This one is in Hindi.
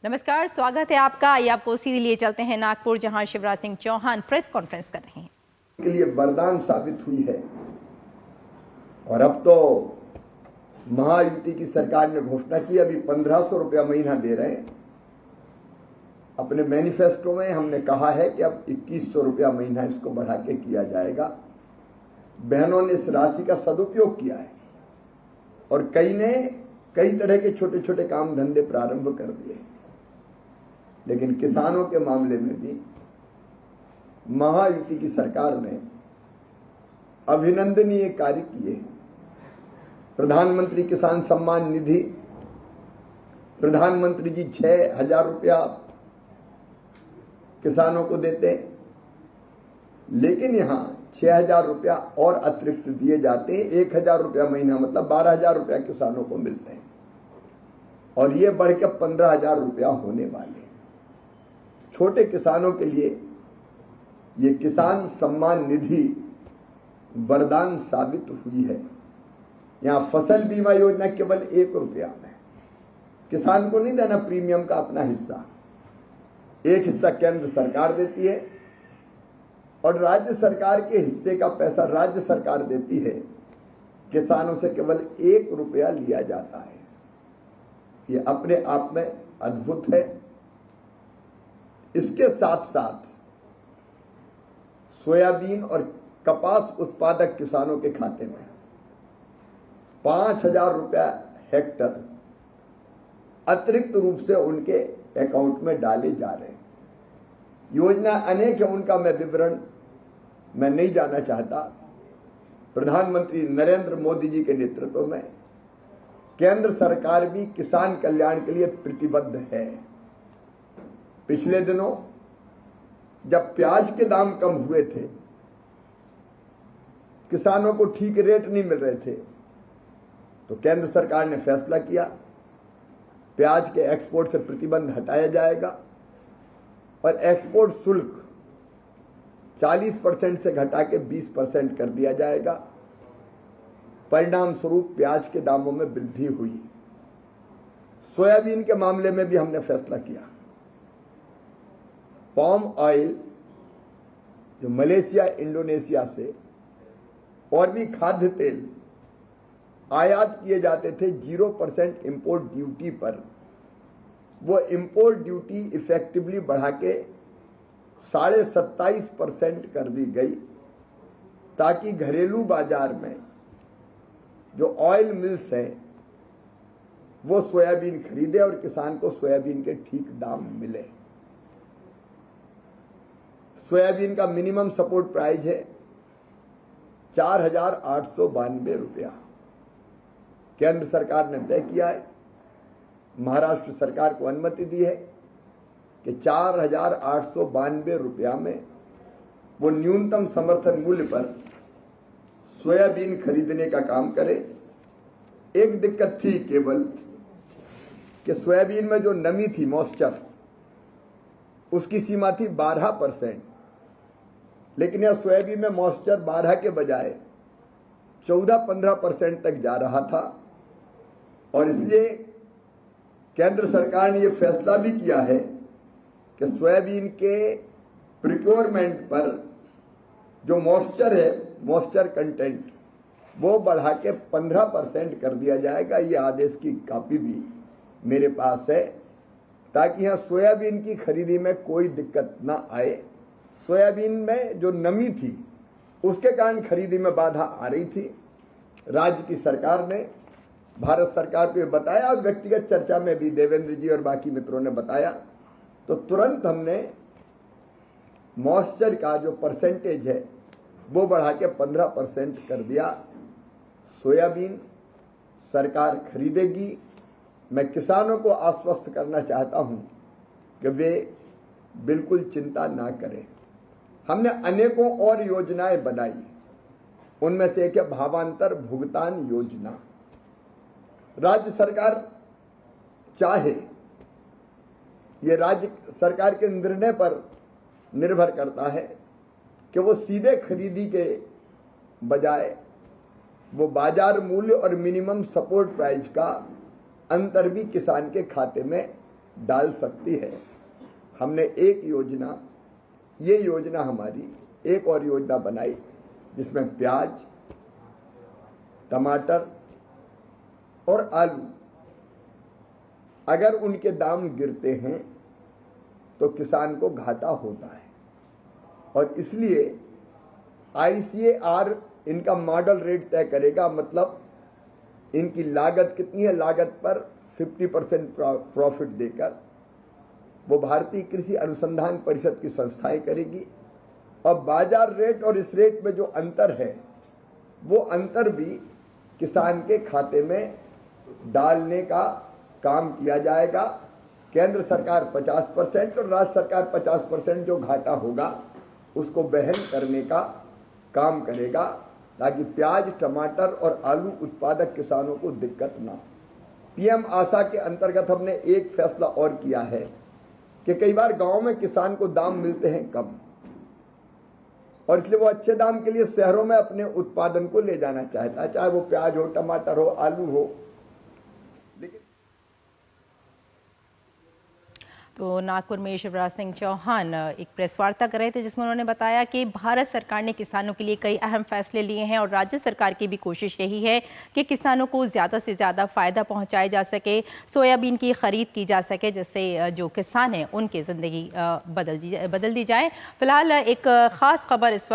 नमस्कार, स्वागत है आपका। आइए आपको सीधे लिए चलते हैं नागपुर, जहां शिवराज सिंह चौहान प्रेस कॉन्फ्रेंस कर रहे हैं। के लिए वरदान साबित हुई है और अब तो महायुति की सरकार ने घोषणा की अभी 1500 रुपया महीना दे रहे हैं। अपने मैनिफेस्टो में हमने कहा है कि अब 2100 रुपया महीना इसको बढ़ा के किया जाएगा। बहनों ने इस राशि का सदुपयोग किया है और कई ने कई तरह के छोटे छोटे काम धंधे प्रारंभ कर दिए, लेकिन किसानों के मामले में भी महायुति की सरकार ने अभिनंदनीय कार्य किए। प्रधानमंत्री किसान सम्मान निधि, प्रधानमंत्री जी 6000 रुपया किसानों को देते हैं, लेकिन यहां 6000 रुपया और अतिरिक्त दिए जाते हैं। 1000 रुपया महीना मतलब 12000 रुपया किसानों को मिलते हैं और ये बढ़ के 15000 रुपया होने वाले हैं। छोटे किसानों के लिए ये किसान सम्मान निधि वरदान साबित हुई है। यहाँ फसल बीमा योजना केवल 1 रुपया में, किसान को नहीं देना प्रीमियम का अपना हिस्सा, एक हिस्सा केंद्र सरकार देती है और राज्य सरकार के हिस्से का पैसा राज्य सरकार देती है। किसानों से केवल 1 रुपया लिया जाता है। ये अपने आप में अद्भुत है। इसके साथ साथ सोयाबीन और कपास उत्पादक किसानों के खाते में 5000 रुपया हेक्टर अतिरिक्त रूप से उनके अकाउंट में डाले जा रहे हैं। योजना अनेक है, उनका मैं विवरण नहीं जाना चाहता। प्रधानमंत्री नरेंद्र मोदी जी के नेतृत्व में केंद्र सरकार भी किसान कल्याण के लिए प्रतिबद्ध है। पिछले दिनों जब प्याज के दाम कम हुए थे, किसानों को ठीक रेट नहीं मिल रहे थे, तो केंद्र सरकार ने फैसला किया प्याज के एक्सपोर्ट से प्रतिबंध हटाया जाएगा और एक्सपोर्ट शुल्क 40% से घटा के 20% कर दिया जाएगा। परिणाम स्वरूप प्याज के दामों में वृद्धि हुई। सोयाबीन के मामले में भी हमने फैसला किया। पाम ऑयल जो मलेशिया इंडोनेशिया से और भी खाद्य तेल आयात किए जाते थे 0% इंपोर्ट ड्यूटी पर, वो इंपोर्ट ड्यूटी इफेक्टिवली बढ़ा के 27.5% कर दी गई, ताकि घरेलू बाजार में जो ऑयल मिल्स हैं वो सोयाबीन खरीदे और किसान को सोयाबीन के ठीक दाम मिले। सोयाबीन का मिनिमम सपोर्ट प्राइस है 4892 रुपया। केंद्र सरकार ने तय किया है, महाराष्ट्र सरकार को अनुमति दी है कि 4892 रुपया में वो न्यूनतम समर्थन मूल्य पर सोयाबीन खरीदने का काम करे। एक दिक्कत थी केवल कि सोयाबीन में जो नमी थी, मॉइस्चर, उसकी सीमा थी 12%, लेकिन यह सोयाबीन में मॉइस्चर 12 के बजाय 14-15% तक जा रहा था और इसलिए केंद्र सरकार ने यह फैसला भी किया है कि सोयाबीन के प्रिक्योरमेंट पर जो मॉइस्चर है, मॉइस्चर कंटेंट, वो बढ़ा के 15% कर दिया जाएगा। ये आदेश की कॉपी भी मेरे पास है, ताकि यहाँ सोयाबीन की खरीदी में कोई दिक्कत ना आए। सोयाबीन में जो नमी थी उसके कारण खरीदी में बाधा आ रही थी। राज्य की सरकार ने भारत सरकार को ये बताया, व्यक्तिगत चर्चा में भी देवेंद्र जी और बाकी मित्रों ने बताया, तो तुरंत हमने मॉइस्चर का जो परसेंटेज है वो बढ़ा के 15% कर दिया। सोयाबीन सरकार खरीदेगी। मैं किसानों को आश्वस्त करना चाहता हूं कि वे बिल्कुल चिंता ना करें। हमने अनेकों और योजनाएं बनाई, उनमें से एक है भावांतर भुगतान योजना। राज्य सरकार चाहे, ये राज्य सरकार के निर्णय पर निर्भर करता है कि वो सीधे खरीदी के बजाय वो बाजार मूल्य और मिनिमम सपोर्ट प्राइस का अंतर भी किसान के खाते में डाल सकती है। हमने एक योजना, ये योजना हमारी एक और योजना बनाई जिसमें प्याज, टमाटर और आलू अगर उनके दाम गिरते हैं तो किसान को घाटा होता है, और इसलिए ICAR इनका मॉडल रेट तय करेगा। मतलब इनकी लागत कितनी है, लागत पर 50% प्रॉफिट देकर वो भारतीय कृषि अनुसंधान परिषद की संस्थाएं करेगी, और बाजार रेट और इस रेट में जो अंतर है वो अंतर भी किसान के खाते में डालने का काम किया जाएगा। केंद्र सरकार 50% और राज्य सरकार 50% जो घाटा होगा उसको वहन करने का काम करेगा, ताकि प्याज, टमाटर और आलू उत्पादक किसानों को दिक्कत ना हो। PM आशा के अंतर्गत हमने एक फैसला और किया है कि कई बार गांव में किसान को दाम मिलते हैं कम, और इसलिए वो अच्छे दाम के लिए शहरों में अपने उत्पादन को ले जाना चाहता है, चाहे वो प्याज हो, टमाटर हो, आलू हो। लेकिन तो नागपुर में शिवराज सिंह चौहान एक प्रेस वार्ता कर रहे थे जिसमें उन्होंने बताया कि भारत सरकार ने किसानों के लिए कई अहम फैसले लिए हैं और राज्य सरकार की भी कोशिश यही है कि किसानों को ज़्यादा से ज़्यादा फ़ायदा पहुंचाया जा सके, सोयाबीन की खरीद की जा सके, जिससे जो किसान हैं उनकी ज़िंदगी बदल दी जाए। फिलहाल एक ख़ास खबर इस वक्त